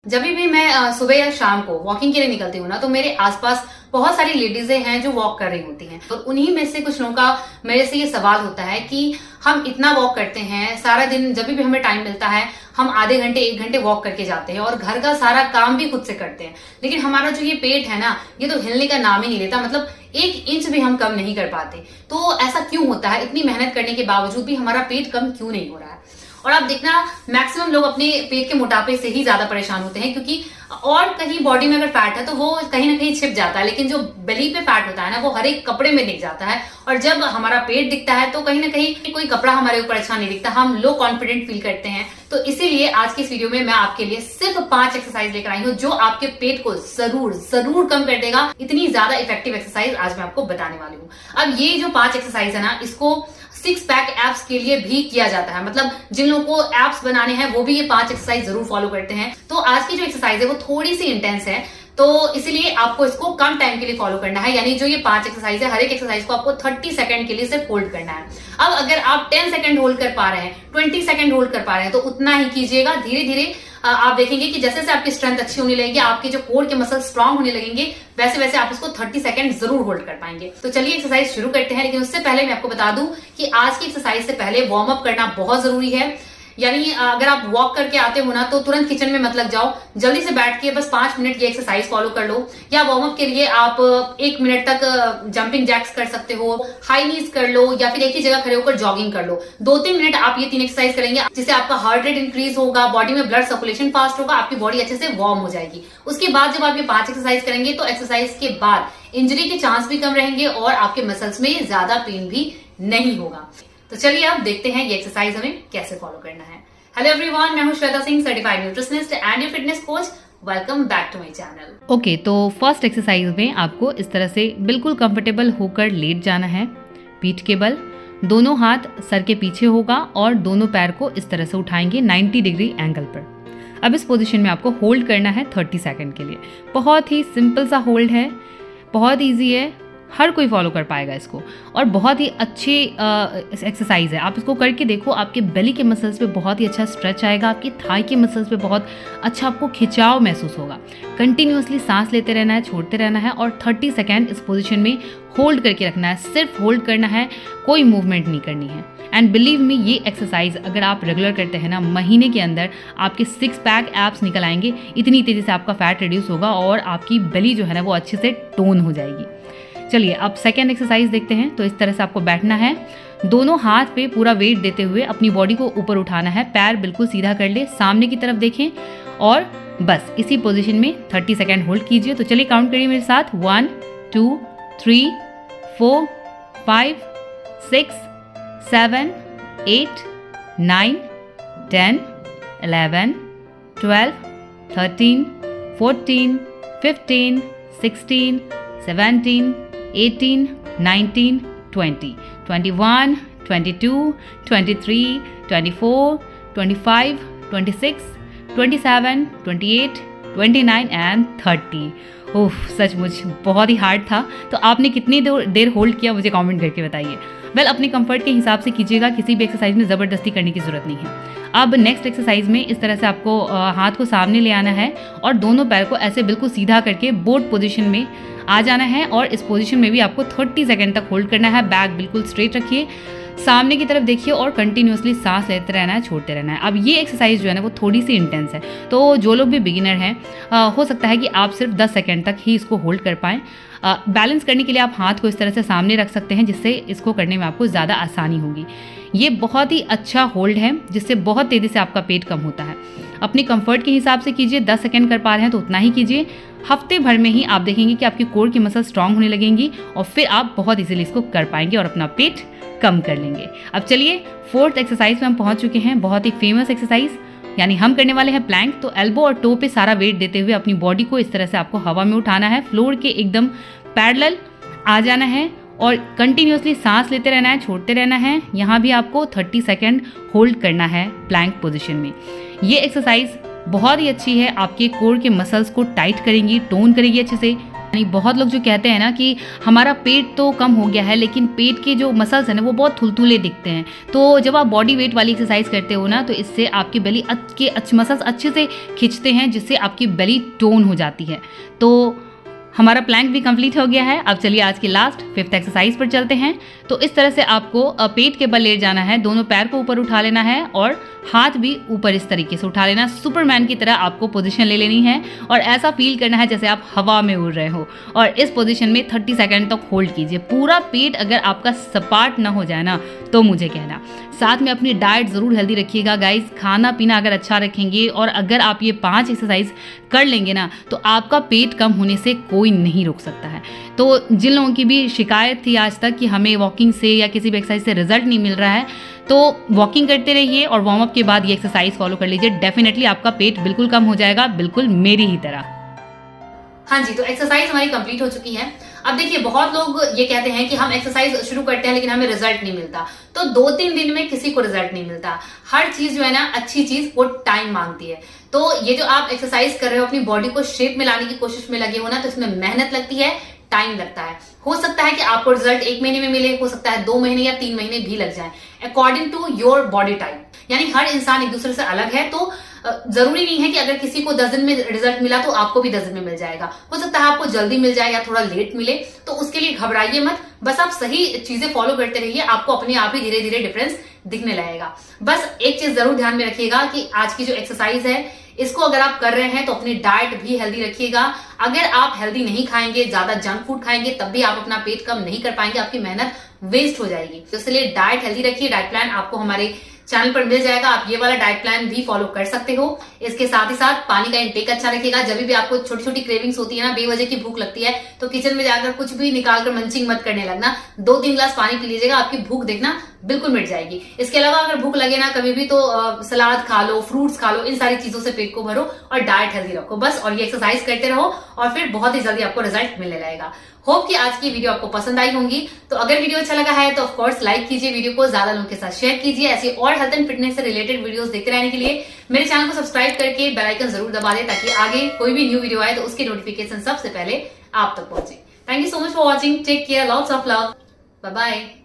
जब भी मैं सुबह या शाम को वॉकिंग के लिए निकलती हूँ ना, तो मेरे आसपास बहुत सारी लेडीजें हैं जो वॉक कर रही होती हैं। और उन्हीं में से कुछ लोगों का मेरे से ये सवाल होता है कि हम इतना वॉक करते हैं सारा दिन, जब भी हमें टाइम मिलता है हम आधे घंटे 1 घंटे वॉक करके जाते हैं और घर का सारा काम भी खुद से करते हैं, लेकिन हमारा जो ये पेट है ना, ये तो हिलने का नाम ही नहीं लेता। मतलब 1 इंच भी हम कम नहीं कर पाते। तो ऐसा क्यों होता है? इतनी मेहनत करने के बावजूद भी हमारा पेट कम क्यों नहीं हो रहा है? और आप देखना, मैक्सिमम लोग अपने पेट के मोटापे से ही ज्यादा परेशान होते हैं, क्योंकि और कहीं बॉडी में अगर फैट है तो वो कहीं ना कहीं छिप जाता है, लेकिन जो बेली पे फैट होता है ना, वो हर एक कपड़े में दिख जाता है। और जब हमारा पेट दिखता है तो कहीं ना कहीं कोई कपड़ा हमारे ऊपर अच्छा नहीं दिखता, हम लो कॉन्फिडेंट फील करते हैं। तो इसीलिए आज की इस वीडियो में मैं आपके लिए सिर्फ 5 एक्सरसाइज लेकर आई हूँ जो आपके पेट को जरूर जरूर कम कर देगा। इतनी ज्यादा इफेक्टिव एक्सरसाइज आज मैं आपको बताने वाली हूँ। अब ये जो 5 एक्सरसाइज है ना, इसको 6 पैक एप्स के लिए भी किया जाता है। मतलब जिन लोगों को एप्स बनाने हैं वो भी ये 5 एक्सरसाइज जरूर फॉलो करते हैं। तो आज की जो एक्सरसाइज है वो थोड़ी सी इंटेंस है, तो इसीलिए आपको इसको कम टाइम के लिए फॉलो करना है। यानी जो ये 5 एक्सरसाइज है, हर एक एक्सरसाइज को आपको 30 सेकंड के लिए सिर्फ होल्ड करना है। अब अगर आप 10 सेकंड होल्ड कर पा रहे हैं, 20 सेकंड होल्ड कर पा रहे हैं, तो उतना ही कीजिएगा। धीरे धीरे आप देखेंगे कि जैसे जैसे आपकी स्ट्रेंथ अच्छी होने लगेगी, आपके जो कोर के मसल स्ट्रांग होने लगेंगे, वैसे वैसे आप इसको 30 सेकंड जरूर होल्ड कर पाएंगे। तो चलिए एक्सरसाइज शुरू करते हैं। लेकिन उससे पहले मैं आपको बता दूं कि आज की एक्सरसाइज से पहले वार्म अप करना बहुत जरूरी है। यानी अगर आप वॉक करके आते हो ना, तो तुरंत किचन में मत लग जाओ, जल्दी से बैठ के बस 5 मिनट ये एक्सरसाइज फॉलो कर लो। या वार्म अप के लिए आप 1 मिनट तक जंपिंग जैक्स कर सकते हो, हाई नीज कर लो, या फिर एक ही जगह खड़े होकर जॉगिंग कर लो। 2-3 मिनट आप ये 3 एक्सरसाइज करेंगे, जिससे आपका हार्ट रेट इंक्रीज होगा, बॉडी में ब्लड सर्कुलेशन फास्ट होगा, आपकी बॉडी अच्छे से वार्म हो जाएगी। उसके बाद जब आप ये 5 एक्सरसाइज करेंगे तो एक्सरसाइज के बाद इंजरी के चांस भी कम रहेंगे और आपके मसल्स में ज्यादा पेन भी नहीं होगा। तो चलिए अब देखते हैं ये एक्सरसाइज हमें कैसे फॉलो करना है। हेलो एवरीवन, मैं हूं Shweta Singh, certified nutritionist and your fitness coach. Welcome back to my channel. Okay, तो फर्स्ट एक्सरसाइज में आपको इस तरह से बिल्कुल कंफर्टेबल होकर लेट जाना है। पीठ के बल, दोनों हाथ सर के पीछे होगा और दोनों पैर को इस तरह से उठाएंगे 90 डिग्री एंगल पर। अब इस पोजीशन में आपको होल्ड करना है 30 सेकंड के लिए। बहुत ही सिंपल सा होल्ड है, बहुत ईजी है, हर कोई फॉलो कर पाएगा इसको, और बहुत ही अच्छी एक्सरसाइज है। आप इसको करके देखो, आपके बेली के मसल्स पे बहुत ही अच्छा स्ट्रेच आएगा, आपकी थाई के मसल्स पे बहुत अच्छा आपको खिंचाव महसूस होगा। कंटिन्यूअसली सांस लेते रहना है, छोड़ते रहना है और 30 सेकेंड इस पोजीशन में होल्ड करके रखना है। सिर्फ होल्ड करना है, कोई मूवमेंट नहीं करनी है। एंड बिलीव मी, ये एक्सरसाइज अगर आप रेगुलर करते हैं ना, महीने के अंदर आपके 6 पैक एप्स निकल आएंगे। इतनी तेज़ी से आपका फैट रिड्यूस होगा और आपकी बेली जो है ना वो अच्छे से टोन हो जाएगी। चलिए अब सेकेंड एक्सरसाइज देखते हैं। तो इस तरह से आपको बैठना है, दोनों हाथ पे पूरा वेट देते हुए अपनी बॉडी को ऊपर उठाना है, पैर बिल्कुल सीधा कर ले, सामने की तरफ देखें और बस इसी पोजीशन में 30 सेकेंड होल्ड कीजिए। तो चलिए काउंट करिए मेरे साथ, 1 2 3 4 5 6 7 8 9 10 11 12 13 14 15 16 17 18 19 20 21 22 23 24 25 26 27 28 29 एंड 30। ओह, सचमुच बहुत ही हार्ड था। तो आपने कितनी देर होल्ड किया मुझे कमेंट करके बताइए। वेल, अपने कंफर्ट के हिसाब से कीजिएगा, किसी भी एक्सरसाइज में ज़बरदस्ती करने की ज़रूरत नहीं है। अब नेक्स्ट एक्सरसाइज में इस तरह से आपको हाथ को सामने ले आना है और दोनों पैर को ऐसे बिल्कुल सीधा करके बोट पोजीशन में आ जाना है और इस पोजीशन में भी आपको 30 सेकंड तक होल्ड करना है। बैक बिल्कुल स्ट्रेट रखिए, सामने की तरफ देखिए और कंटिन्यूअसली सांस लेते रहना है, छोड़ते रहना है। अब ये एक्सरसाइज जो है ना वो थोड़ी सी इंटेंस है, तो जो लोग भी बिगिनर हैं हो सकता है कि आप सिर्फ 10 सेकंड तक ही इसको होल्ड कर पाएँ। बैलेंस करने के लिए आप हाथ को इस तरह से सामने रख सकते हैं, जिससे इसको करने में आपको ज़्यादा आसानी होगी। ये बहुत ही अच्छा होल्ड है, जिससे बहुत तेज़ी से आपका पेट कम होता है। अपने कंफर्ट के हिसाब से कीजिए, 10 सेकंड कर पा रहे हैं तो उतना ही कीजिए। हफ्ते भर में ही आप देखेंगे कि आपकी कोर की मसल स्ट्रांग होने लगेंगी और फिर आप बहुत इजीली इसको कर पाएंगे और अपना पेट कम कर लेंगे। अब चलिए 4th एक्सरसाइज में हम पहुंच चुके हैं, बहुत ही फेमस एक्सरसाइज। यानी हम करने वाले हैं प्लैंक। तो एल्बो और टो पे सारा वेट देते हुए अपनी बॉडी को इस तरह से आपको हवा में उठाना है, फ्लोर के एकदम पैरेलल आ जाना है और कंटिन्यूअसली सांस लेते रहना है, छोड़ते रहना है। यहाँ भी आपको 30 सेकंड होल्ड करना है प्लैंक पोजीशन में। ये एक्सरसाइज बहुत ही अच्छी है, आपके कोर के मसल्स को टाइट करेंगी, टोन करेगी अच्छे से, यानी बहुत लोग जो कहते हैं ना कि हमारा पेट तो कम हो गया है लेकिन पेट के जो मसल्स हैं ना वो बहुत थुलथुले दिखते हैं। तो जब आप बॉडी वेट वाली एक्सरसाइज करते हो ना तो इससे आपकी बेली के मसल्स अच्छे से खिंचते हैं, जिससे आपकी बेली टोन हो जाती है। तो हमारा प्लैंक भी कंप्लीट हो गया है। अब चलिए आज की लास्ट 5th एक्सरसाइज पर चलते हैं। तो इस तरह से आपको पेट के बल लेट जाना है, दोनों पैर को ऊपर उठा लेना है और हाथ भी ऊपर इस तरीके से उठा लेना। सुपरमैन की तरह आपको पोजीशन ले लेनी है और ऐसा फील करना है जैसे आप हवा में उड़ रहे हो, और इस पोजीशन में 30 सेकंड तक होल्ड कीजिए। पूरा पेट अगर आपका सपाट ना हो जाए ना तो मुझे कहना। साथ में अपनी डाइट ज़रूर हेल्दी रखिएगा गाइस। खाना पीना अगर अच्छा रखेंगे और अगर आप ये 5 एक्सरसाइज कर लेंगे ना तो आपका पेट कम होने से कोई नहीं रोक सकता है। तो जिन लोगों की भी शिकायत थी आज तक कि हमें वॉकिंग से या किसी भी एक्सरसाइज से रिजल्ट नहीं मिल रहा है, तो वॉकिंग करते रहिए और वार्म अप के बाद ये एक्सरसाइज फॉलो कर लीजिए। डेफिनेटली आपका पेट बिल्कुल कम हो जाएगा, बिल्कुल मेरी ही तरह। हाँ जी, तो एक्सरसाइज हमारी कंप्लीट हो चुकी है। अब देखिए, बहुत लोग ये कहते हैं कि हम एक्सरसाइज शुरू करते हैं लेकिन हमें रिजल्ट नहीं मिलता। तो 2-3 दिन में किसी को रिजल्ट नहीं मिलता। हर चीज जो है ना, अच्छी चीज वो टाइम मांगती है। तो ये जो आप एक्सरसाइज कर रहे हो, अपनी बॉडी को शेप में लाने की कोशिश में लगे हो ना, तो इसमें मेहनत लगती है, टाइम लगता है। हो सकता है कि आपको रिजल्ट 1 महीने में मिले, हो सकता है 2 महीने या 3 महीने भी लग जाए, according to your body type. यानी हर इंसान एक दूसरे से अलग है। तो जरूरी नहीं है कि अगर किसी को 10 दिन में रिजल्ट मिला तो आपको भी 10 दिन में मिल जाएगा। हो सकता है आपको जल्दी मिल जाए या थोड़ा लेट मिले, तो उसके लिए घबराइए मत। बस आप सही चीजें फॉलो करते रहिए, आपको अपने आप ही धीरे धीरे डिफरेंस दिखने लगेगा। बस एक चीज जरूर ध्यान में रखिएगा कि आज की जो एक्सरसाइज है, इसको अगर आप कर रहे हैं तो अपनी डाइट भी हेल्दी रखिएगा। अगर आप हेल्दी नहीं खाएंगे, ज्यादा जंक फूड खाएंगे, तब भी आप अपना पेट कम नहीं कर पाएंगे, आपकी मेहनत वेस्ट हो जाएगी। तो इसलिए डाइट हेल्दी रखिए। डाइट प्लान आपको हमारे चैनल पर मिल जाएगा, आप ये वाला डाइट प्लान भी फॉलो कर सकते हो। इसके साथ ही साथ पानी का इंटेक अच्छा रखिएगा। जब भी आपको छोटी छोटी क्रेविंग्स होती है ना, बेवजह की भूख लगती है, तो किचन में जाकर कुछ भी निकालकर मंचिंग मत करने लगना। 2-3 ग्लास पानी पी लीजिएगा, आपकी भूख देखना बिल्कुल मिट जाएगी। इसके अलावा अगर भूख लगे ना कभी भी, तो सलाद खा लो, फ्रूट्स खा लो, इन सारी चीजों से पेट को भरो और डाइट हेल्दी रखो बस। और ये एक्सरसाइज करते रहो और फिर बहुत ही जल्दी आपको रिजल्ट मिलने लगेगा। होप कि आज की वीडियो आपको पसंद आई होंगी। तो अगर वीडियो अच्छा लगा है तो ऑफ कोर्स लाइक कीजिए, वीडियो को ज्यादा लोगों के साथ शेयर कीजिए। ऐसी और हेल्थ एंड फिटनेस से रिलेटेड वीडियोस देखते रहने के लिए मेरे चैनल को सब्सक्राइब करके बेल आइकन जरूर दबा दें, ताकि आगे कोई भी न्यू वीडियो आए तो उसकी नोटिफिकेशन सबसे पहले आप तक पहुंचे। Thank you so much for watching. Take care, lots of love, bye bye.